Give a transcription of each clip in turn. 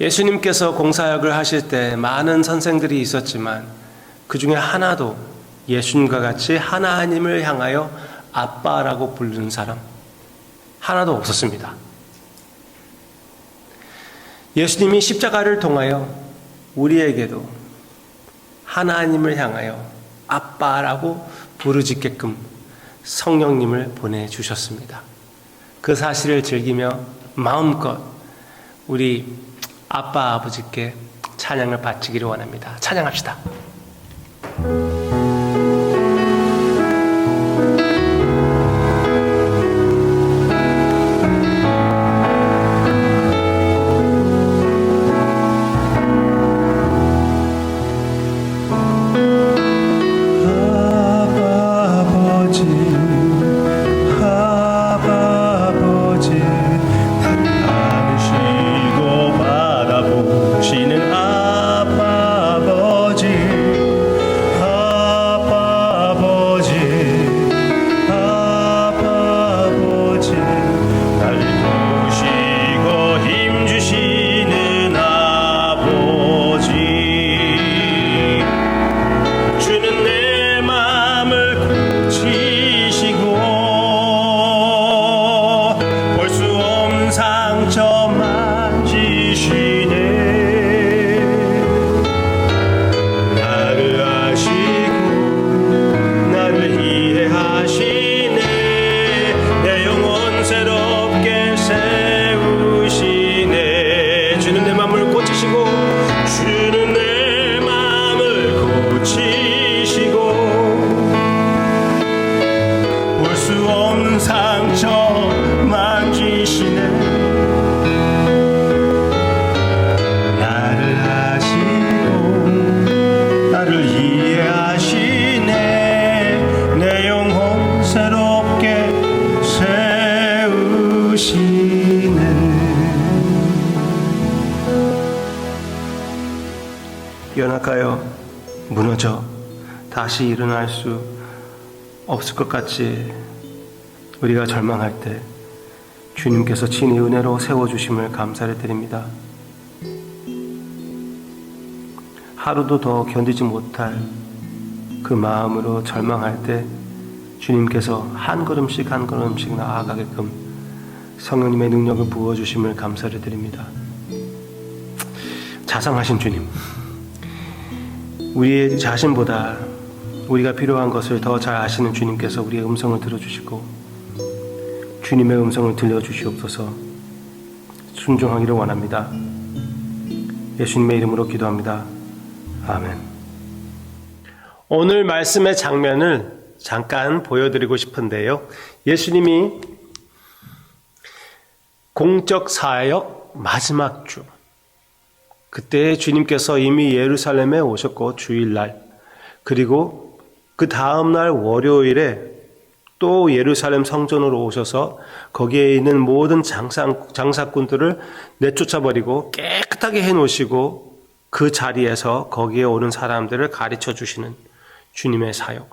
예수님께서 공사역을 하실 때 많은 선생들이 있었지만 그 중에 하나도 예수님과 같이 하나님을 향하여 아빠라고 부르는 사람 하나도 없었습니다. 예수님이 십자가를 통하여 우리에게도 하나님을 향하여 아빠라고 부르짖게끔 성령님을 보내주셨습니다. 그 사실을 즐기며 마음껏 우리 아빠 아버지께 찬양을 바치기를 원합니다. 찬양합시다. 연약하여 무너져 다시 일어날 수 없을 것 같이 우리가 절망할 때 주님께서 친히 은혜로 세워주심을 감사를 드립니다. 하루도 더 견디지 못할 그 마음으로 절망할 때 주님께서 한 걸음씩 한 걸음씩 나아가게끔 성령님의 능력을 부어주심을 감사를 드립니다. 자상하신 주님, 우리의 자신보다 우리가 필요한 것을 더 잘 아시는 주님께서 우리의 음성을 들어주시고 주님의 음성을 들려주시옵소서. 순종하기를 원합니다. 예수님의 이름으로 기도합니다. 아멘. 오늘 말씀의 장면을 잠깐 보여드리고 싶은데요. 예수님이 공적 사역 마지막 주, 그때 주님께서 이미 예루살렘에 오셨고 주일날, 그리고 그 다음날 월요일에 또 예루살렘 성전으로 오셔서 거기에 있는 모든 장사꾼들을 내쫓아버리고 깨끗하게 해놓으시고 그 자리에서 거기에 오는 사람들을 가르쳐 주시는 주님의 사역.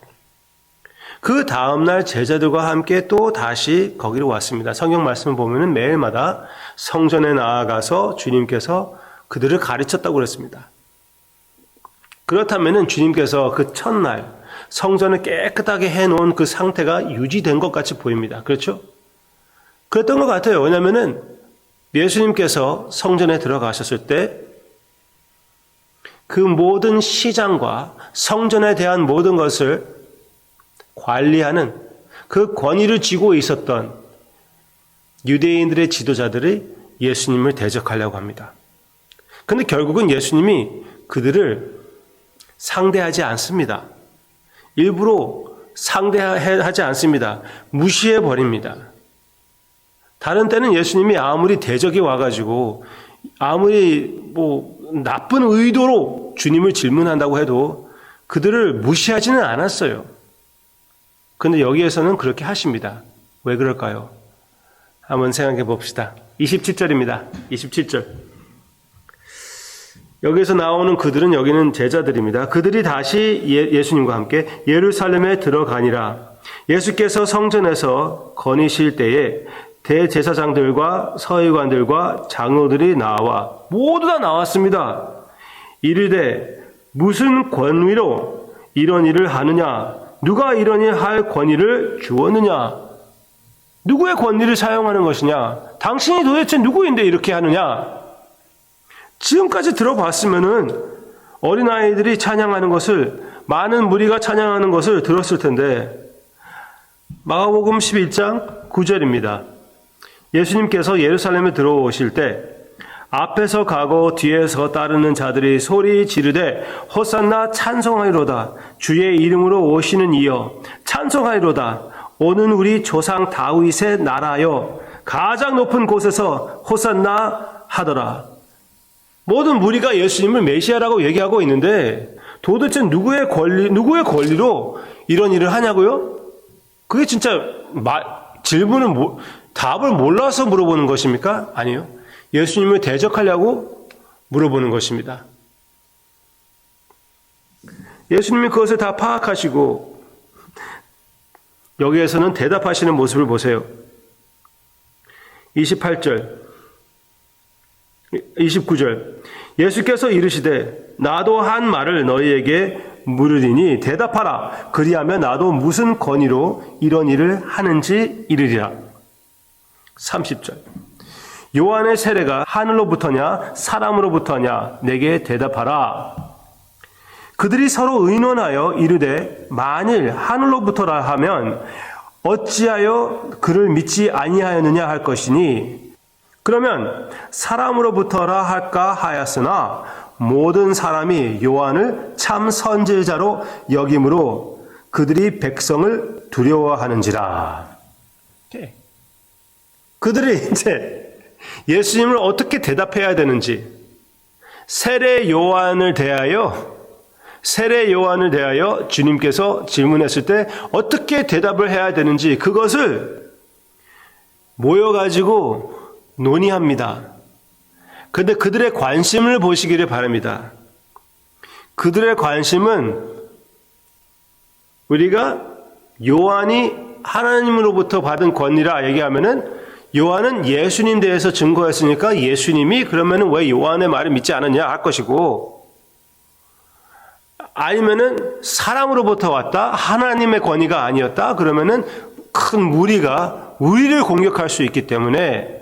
그 다음날 제자들과 함께 또 다시 거기로 왔습니다. 성경 말씀을 보면 매일마다 성전에 나아가서 주님께서 그들을 가르쳤다고 그랬습니다. 그렇다면 주님께서 그 첫날 성전을 깨끗하게 해놓은 그 상태가 유지된 것 같이 보입니다. 그렇죠? 그랬던 것 같아요. 왜냐하면 예수님께서 성전에 들어가셨을 때 그 모든 시장과 성전에 대한 모든 것을 관리하는 그 권위를 쥐고 있었던 유대인들의 지도자들이 예수님을 대적하려고 합니다. 그런데 결국은 예수님이 그들을 상대하지 않습니다. 일부러 상대하지 않습니다. 무시해버립니다. 다른 때는 예수님이 아무리 대적이 와가지고 아무리 나쁜 의도로 주님을 질문한다고 해도 그들을 무시하지는 않았어요. 그런데 여기에서는 그렇게 하십니다. 왜 그럴까요? 한번 생각해 봅시다. 27절입니다. 27절. 여기서 나오는 그들은 여기는 제자들입니다. 그들이 다시 예수님과 함께 예루살렘에 들어가니라. 예수께서 성전에서 거니실 때에 대제사장들과 서기관들과 장로들이 나와 모두 다 나왔습니다. 이르되 무슨 권위로 이런 일을 하느냐? 누가 이런 일 할 권위를 주었느냐? 누구의 권위를 사용하는 것이냐? 당신이 도대체 누구인데 이렇게 하느냐? 지금까지 들어봤으면은 어린아이들이 찬양하는 것을, 많은 무리가 찬양하는 것을 들었을 텐데, 마가복음 11장 9절입니다. 예수님께서 예루살렘에 들어오실 때 앞에서 가고 뒤에서 따르는 자들이 소리 지르되 호산나 찬송하리로다. 주의 이름으로 오시는 이여 찬송하리로다. 오는 우리 조상 다윗의 나라여 가장 높은 곳에서 호산나 하더라. 모든 무리가 예수님을 메시아라고 얘기하고 있는데 도대체 누구의 권리로 이런 일을 하냐고요? 그게 진짜 질문은 답을 몰라서 물어보는 것입니까? 아니요. 예수님을 대적하려고 물어보는 것입니다. 예수님이 그것을 다 파악하시고 여기에서는 대답하시는 모습을 보세요. 28절, 29절. 예수께서 이르시되 나도 한 말을 너희에게 물으리니 대답하라. 그리하면 나도 무슨 권위로 이런 일을 하는지 이르리라. 30절. 요한의 세례가 하늘로부터냐 사람으로부터냐 내게 대답하라. 그들이 서로 의논하여 이르되 만일 하늘로부터라 하면 어찌하여 그를 믿지 아니하였느냐 할 것이니 그러면 사람으로부터라 할까 하였으나 모든 사람이 요한을 참 선지자로 여김으로 그들이 백성을 두려워하는지라. 그들이 이제 예수님을 어떻게 대답해야 되는지, 세례 요한을 대하여 주님께서 질문했을 때 어떻게 대답을 해야 되는지 그것을 모여가지고 논의합니다. 그런데 그들의 관심을 보시기를 바랍니다. 그들의 관심은 우리가 요한이 하나님으로부터 받은 권위라 얘기하면은 요한은 예수님 대해서 증거했으니까 예수님이 그러면은 왜 요한의 말을 믿지 않았냐 할 것이고, 아니면은 사람으로부터 왔다 하나님의 권위가 아니었다 그러면은 큰 무리가 우리를 공격할 수 있기 때문에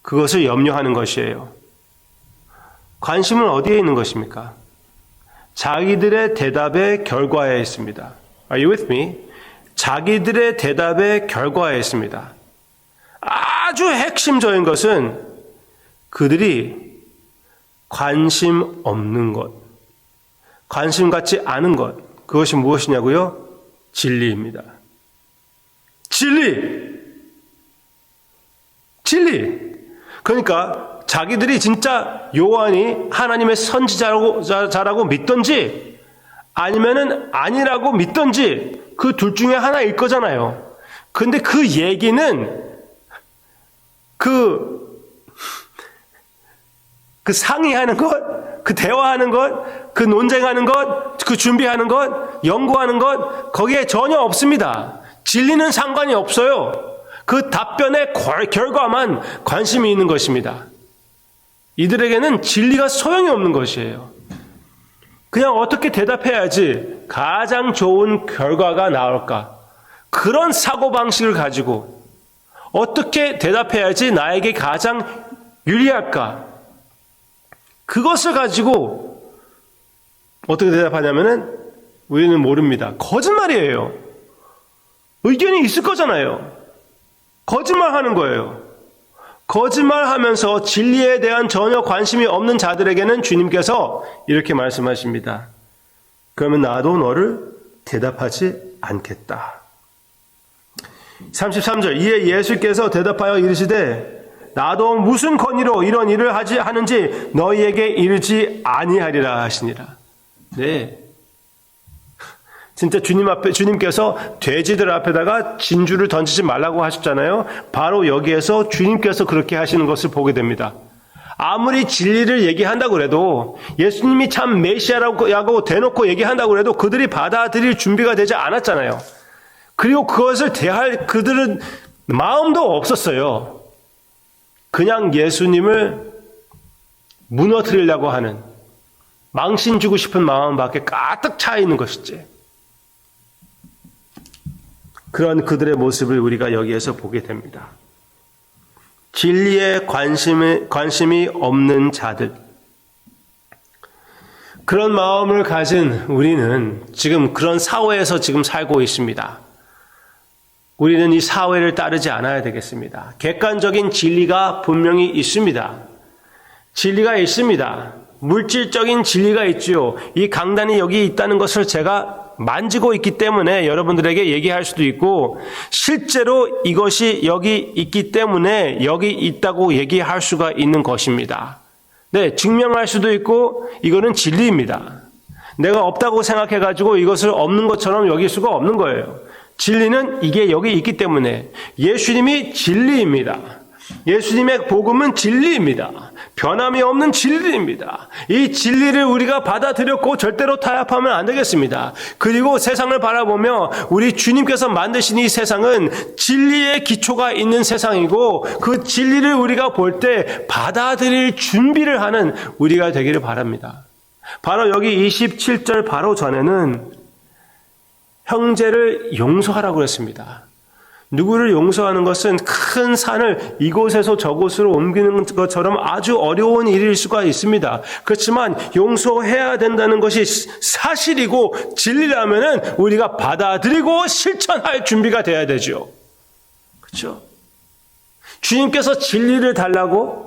그것을 염려하는 것이에요. 관심은 어디에 있는 것입니까? 자기들의 대답의 결과에 있습니다. Are you with me? 자기들의 대답의 결과에 있습니다. 아주 핵심적인 것은 그들이 관심 없는 것, 관심 갖지 않은 것, 그것이 무엇이냐고요? 진리입니다. 진리! 그러니까 자기들이 진짜 요한이 하나님의 선지자라고 믿던지 아니면은 아니라고 믿던지 그 둘 중에 하나일 거잖아요. 근데 그 얘기는 그 상의하는 것, 그 대화하는 것, 그 논쟁하는 것, 그 준비하는 것, 연구하는 것, 거기에 전혀 없습니다. 진리는 상관이 없어요. 그 답변의 결과만 관심이 있는 것입니다. 이들에게는 진리가 소용이 없는 것이에요. 그냥 어떻게 대답해야지 가장 좋은 결과가 나올까? 그런 사고방식을 가지고 어떻게 대답해야지 나에게 가장 유리할까? 그것을 가지고 어떻게 대답하냐면은 우리는 모릅니다. 거짓말이에요. 의견이 있을 거잖아요. 거짓말하는 거예요. 거짓말하면서 진리에 대한 전혀 관심이 없는 자들에게는 주님께서 이렇게 말씀하십니다. 그러면 나도 너를 대답하지 않겠다. 33절. 이에 예수께서 대답하여 이르시되 나도 무슨 권위로 이런 일을 하는지 너희에게 이르지 아니하리라 하시니라. 네. 진짜 주님께서 돼지들 앞에다가 진주를 던지지 말라고 하셨잖아요. 바로 여기에서 주님께서 그렇게 하시는 것을 보게 됩니다. 아무리 진리를 얘기한다고 해도 예수님이 참 메시아라고 대놓고 얘기한다고 해도 그들이 받아들일 준비가 되지 않았잖아요. 그리고 그것을 그들은 마음도 없었어요. 그냥 예수님을 무너뜨리려고 하는, 망신 주고 싶은 마음밖에 가득 차 있는 것이지. 그런 그들의 모습을 우리가 여기에서 보게 됩니다. 진리에 관심이 없는 자들, 그런 마음을 가진 우리는 지금 그런 사회에서 지금 살고 있습니다. 우리는 이 사회를 따르지 않아야 되겠습니다. 객관적인 진리가 분명히 있습니다. 진리가 있습니다. 물질적인 진리가 있죠. 이 강단이 여기 있다는 것을 제가 만지고 있기 때문에 여러분들에게 얘기할 수도 있고, 실제로 이것이 여기 있기 때문에 여기 있다고 얘기할 수가 있는 것입니다. 네, 증명할 수도 있고, 이거는 진리입니다. 내가 없다고 생각해가지고 이것을 없는 것처럼 여길 수가 없는 거예요. 진리는 이게 여기 있기 때문에. 예수님이 진리입니다. 예수님의 복음은 진리입니다. 변함이 없는 진리입니다. 이 진리를 우리가 받아들였고 절대로 타협하면 안 되겠습니다. 그리고 세상을 바라보며 우리 주님께서 만드신 이 세상은 진리의 기초가 있는 세상이고, 그 진리를 우리가 볼 때 받아들일 준비를 하는 우리가 되기를 바랍니다. 바로 여기 27절 바로 전에는 형제를 용서하라고 했습니다. 누구를 용서하는 것은 큰 산을 이곳에서 저곳으로 옮기는 것처럼 아주 어려운 일일 수가 있습니다. 그렇지만 용서해야 된다는 것이 사실이고 진리라면은 우리가 받아들이고 실천할 준비가 돼야 되죠. 그렇죠? 주님께서 진리를 달라고,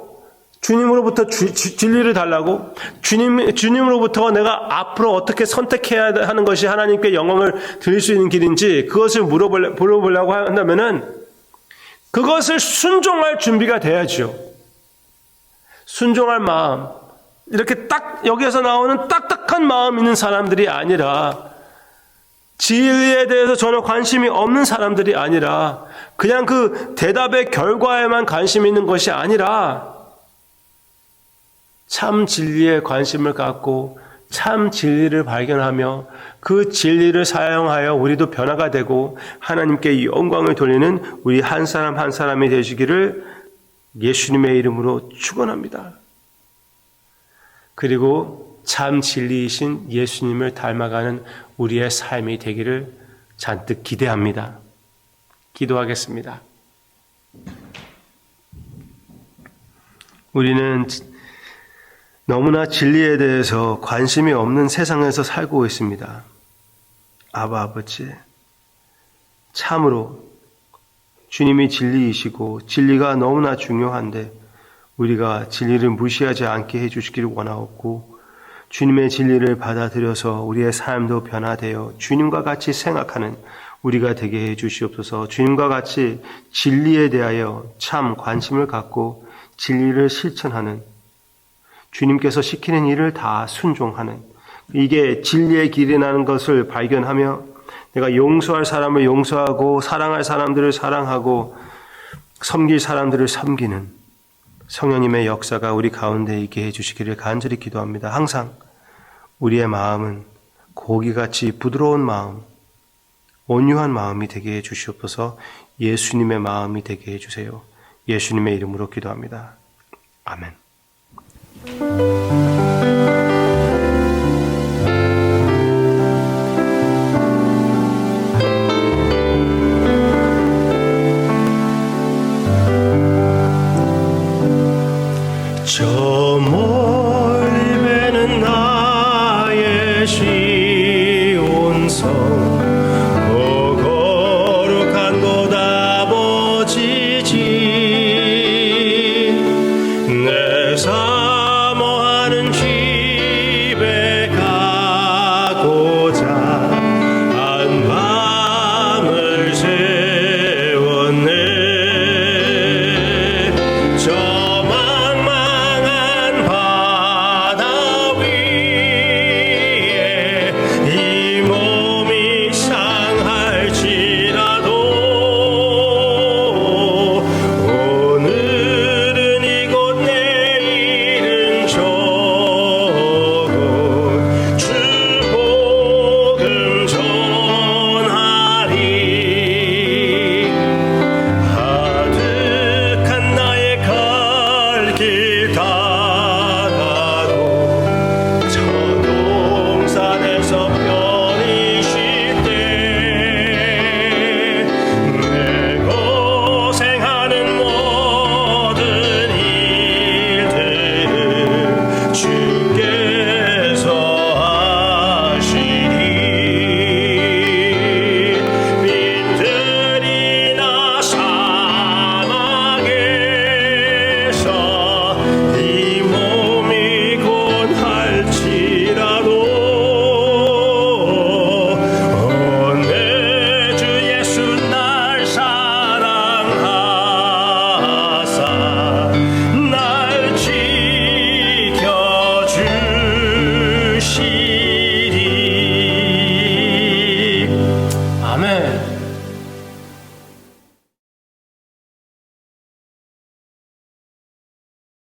주님으로부터 진리를 달라고, 주님으로부터 내가 앞으로 어떻게 선택해야 하는 것이 하나님께 영광을 드릴 수 있는 길인지 그것을 물어보려고 한다면은 그것을 순종할 준비가 돼야죠. 순종할 마음, 이렇게 딱 여기에서 나오는 딱딱한 마음 있는 사람들이 아니라, 진리에 대해서 전혀 관심이 없는 사람들이 아니라, 그냥 그 대답의 결과에만 관심 있는 것이 아니라 참 진리에 관심을 갖고 참 진리를 발견하며 그 진리를 사용하여 우리도 변화가 되고 하나님께 영광을 돌리는 우리 한 사람 한 사람이 되시기를 예수님의 이름으로 축원합니다. 그리고 참 진리이신 예수님을 닮아가는 우리의 삶이 되기를 잔뜩 기대합니다. 기도하겠습니다. 우리는 너무나 진리에 대해서 관심이 없는 세상에서 살고 있습니다. 아버지, 참으로 주님이 진리이시고 진리가 너무나 중요한데 우리가 진리를 무시하지 않게 해주시기를 원하옵고, 주님의 진리를 받아들여서 우리의 삶도 변화되어 주님과 같이 생각하는 우리가 되게 해주시옵소서. 주님과 같이 진리에 대하여 참 관심을 갖고 진리를 실천하는, 주님께서 시키는 일을 다 순종하는, 이게 진리의 길이라는 것을 발견하며 내가 용서할 사람을 용서하고 사랑할 사람들을 사랑하고 섬길 사람들을 섬기는 성령님의 역사가 우리 가운데 있게 해주시기를 간절히 기도합니다. 항상 우리의 마음은 고기같이 부드러운 마음, 온유한 마음이 되게 해주시옵소서. 예수님의 마음이 되게 해주세요. 예수님의 이름으로 기도합니다. 아멘. 저 멀리 배는 나의 시온성, 그 거룩한 곳 아버지 집, 내 사모하는 집에 가고자 한밤을 세웠네. 저 망망한 길